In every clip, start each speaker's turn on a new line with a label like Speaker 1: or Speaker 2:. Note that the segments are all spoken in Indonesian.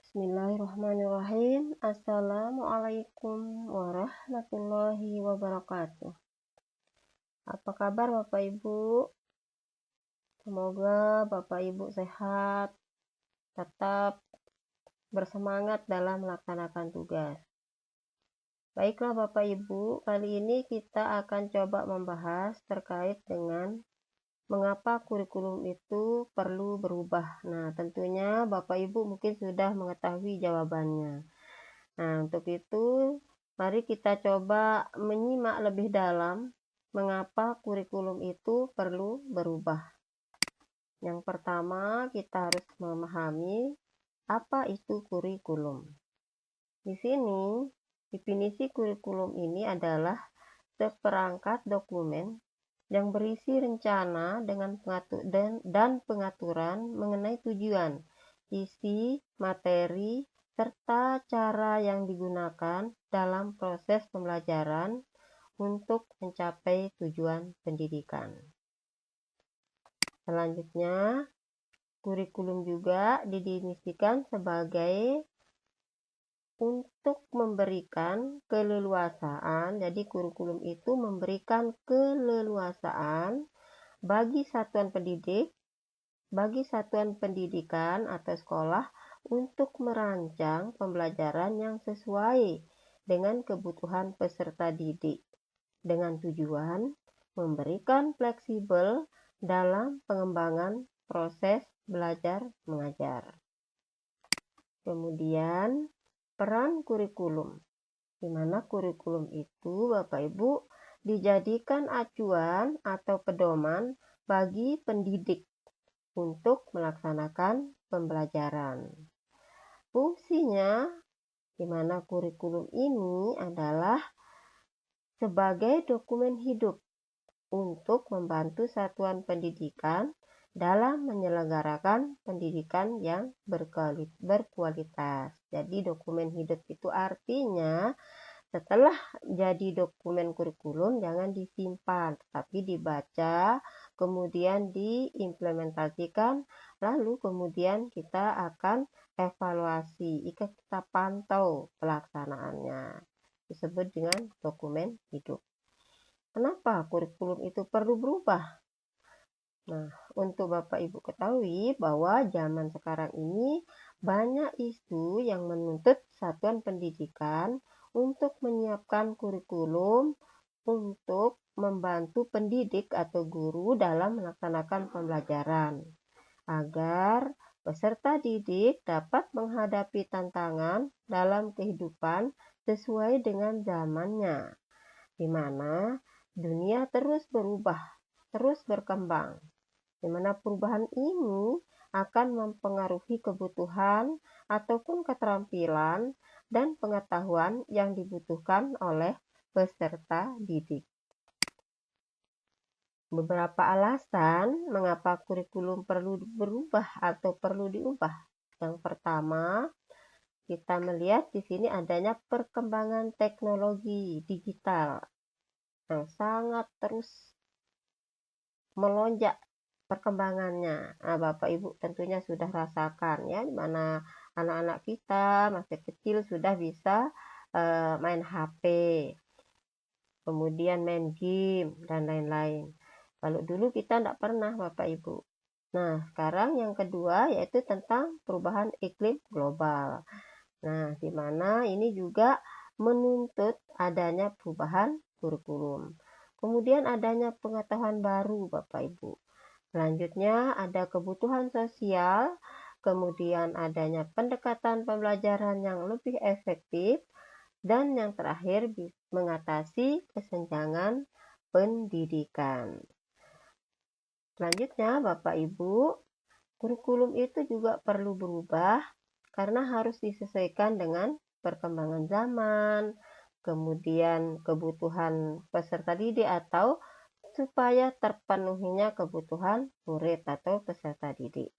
Speaker 1: Bismillahirrahmanirrahim. Assalamualaikum warahmatullahi wabarakatuh. Apa kabar Bapak Ibu? Semoga Bapak Ibu sehat, tetap bersemangat dalam melaksanakan tugas. Baiklah Bapak Ibu, kali ini kita akan coba membahas terkait dengan mengapa kurikulum itu perlu berubah. Nah, tentunya Bapak Ibu mungkin sudah mengetahui jawabannya. Nah, untuk itu mari kita coba menyimak lebih dalam mengapa kurikulum itu perlu berubah. Yang pertama, kita harus memahami apa itu kurikulum. Di sini, definisi kurikulum ini adalah seperangkat dokumen yang berisi rencana dan pengaturan mengenai tujuan, isi, materi, serta cara yang digunakan dalam proses pembelajaran untuk mencapai tujuan pendidikan. Selanjutnya, kurikulum juga didefinisikan sebagai untuk memberikan keleluasaan. Jadi kurikulum itu memberikan keleluasaan bagi satuan pendidikan atau sekolah untuk merancang pembelajaran yang sesuai dengan kebutuhan peserta didik, dengan tujuan memberikan fleksibel dalam pengembangan proses belajar mengajar. Kemudian, peran kurikulum, di mana kurikulum itu Bapak Ibu dijadikan acuan atau pedoman bagi pendidik untuk melaksanakan pembelajaran. Fungsinya, di mana kurikulum ini adalah sebagai dokumen hidup untuk membantu satuan pendidikan dalam menyelenggarakan pendidikan yang berkualitas. Jadi dokumen hidup itu artinya setelah jadi dokumen kurikulum jangan disimpan, tapi dibaca, kemudian diimplementasikan, lalu kemudian kita akan evaluasi, kita pantau pelaksanaannya. Disebut dengan dokumen hidup. Kenapa kurikulum itu perlu berubah? Nah, untuk Bapak Ibu ketahui bahwa zaman sekarang ini banyak isu yang menuntut satuan pendidikan untuk menyiapkan kurikulum untuk membantu pendidik atau guru dalam melaksanakan pembelajaran, agar peserta didik dapat menghadapi tantangan dalam kehidupan sesuai dengan zamannya, di mana dunia terus berubah, terus berkembang, di mana perubahan ini akan mempengaruhi kebutuhan ataupun keterampilan dan pengetahuan yang dibutuhkan oleh peserta didik. Beberapa alasan mengapa kurikulum perlu berubah atau perlu diubah. Yang pertama, kita melihat di sini adanya perkembangan teknologi digital yang sangat terus melonjak perkembangannya. Nah, Bapak Ibu tentunya sudah rasakan ya, di mana anak-anak kita masih kecil sudah bisa main HP, kemudian main game dan lain-lain. Kalau dulu kita tidak pernah Bapak Ibu. Nah, sekarang yang kedua yaitu tentang perubahan iklim global. Nah, di mana ini juga menuntut adanya perubahan kurikulum. Kemudian adanya pengetahuan baru Bapak Ibu. Selanjutnya ada kebutuhan sosial, kemudian adanya pendekatan pembelajaran yang lebih efektif, dan yang terakhir mengatasi kesenjangan pendidikan. Selanjutnya Bapak Ibu, kurikulum itu juga perlu berubah karena harus disesuaikan dengan perkembangan zaman, kemudian kebutuhan peserta didik atau supaya terpenuhinya kebutuhan murid atau peserta didik.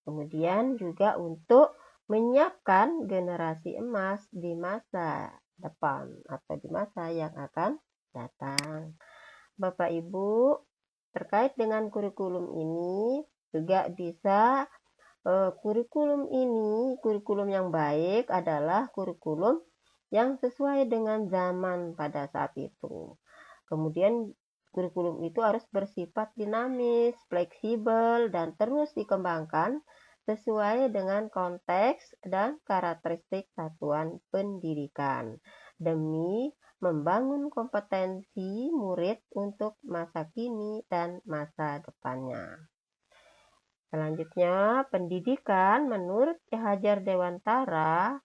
Speaker 1: Kemudian juga untuk menyiapkan generasi emas di masa depan atau di masa yang akan datang. Bapak Ibu, terkait dengan kurikulum ini juga bisa Kurikulum yang baik adalah kurikulum yang sesuai dengan zaman pada saat itu. Kemudian kurikulum itu harus bersifat dinamis, fleksibel, dan terus dikembangkan sesuai dengan konteks dan karakteristik satuan pendidikan demi membangun kompetensi murid untuk masa kini dan masa depannya. Selanjutnya, pendidikan menurut Ki Hajar Dewantara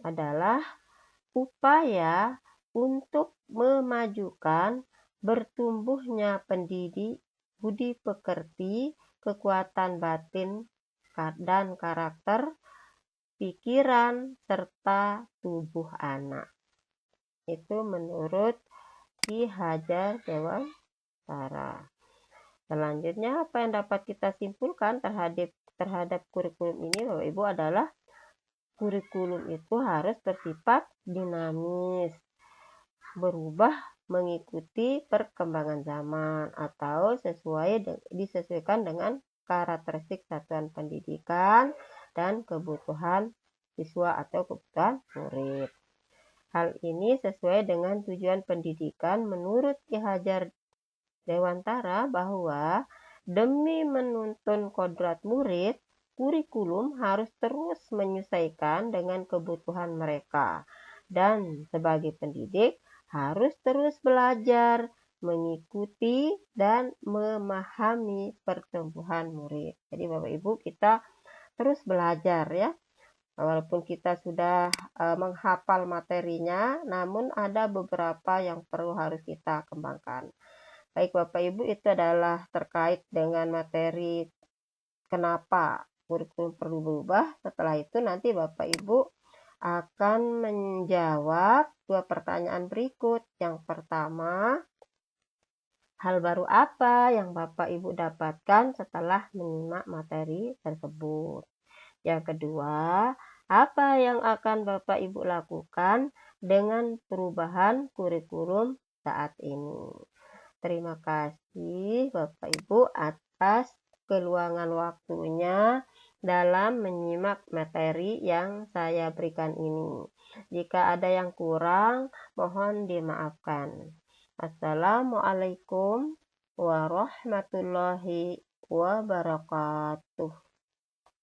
Speaker 1: adalah upaya untuk memajukan bertumbuhnya budi pekerti, kekuatan batin dan karakter, pikiran, serta tubuh anak. Itu menurut Ki Hajar Dewantara. Selanjutnya, apa yang dapat kita simpulkan terhadap kurikulum ini, Bapak Ibu, adalah kurikulum itu harus bersifat dinamis, berubah mengikuti perkembangan zaman atau disesuaikan dengan karakteristik satuan pendidikan dan kebutuhan siswa atau kebutuhan murid. Hal ini sesuai dengan tujuan pendidikan menurut Ki Hajar Dewantara bahwa demi menuntun kodrat murid, kurikulum harus terus menyesuaikan dengan kebutuhan mereka. Dan sebagai pendidik harus terus belajar, mengikuti, dan memahami pertumbuhan murid. Jadi Bapak Ibu, kita terus belajar ya. Walaupun kita sudah menghafal materinya, namun ada beberapa yang perlu harus kita kembangkan. Baik Bapak Ibu, itu adalah terkait dengan materi kenapa kurikulum perlu berubah. Setelah itu nanti Bapak Ibu akan menjawab dua pertanyaan berikut. Yang pertama, hal baru apa yang Bapak Ibu dapatkan setelah menyimak materi tersebut? Yang kedua, apa yang akan Bapak Ibu lakukan dengan perubahan kurikulum saat ini? Terima kasih Bapak Ibu atas keluangan waktunya dalam menyimak materi yang saya berikan ini. Jika ada yang kurang, mohon dimaafkan. Assalamualaikum warahmatullahi wabarakatuh.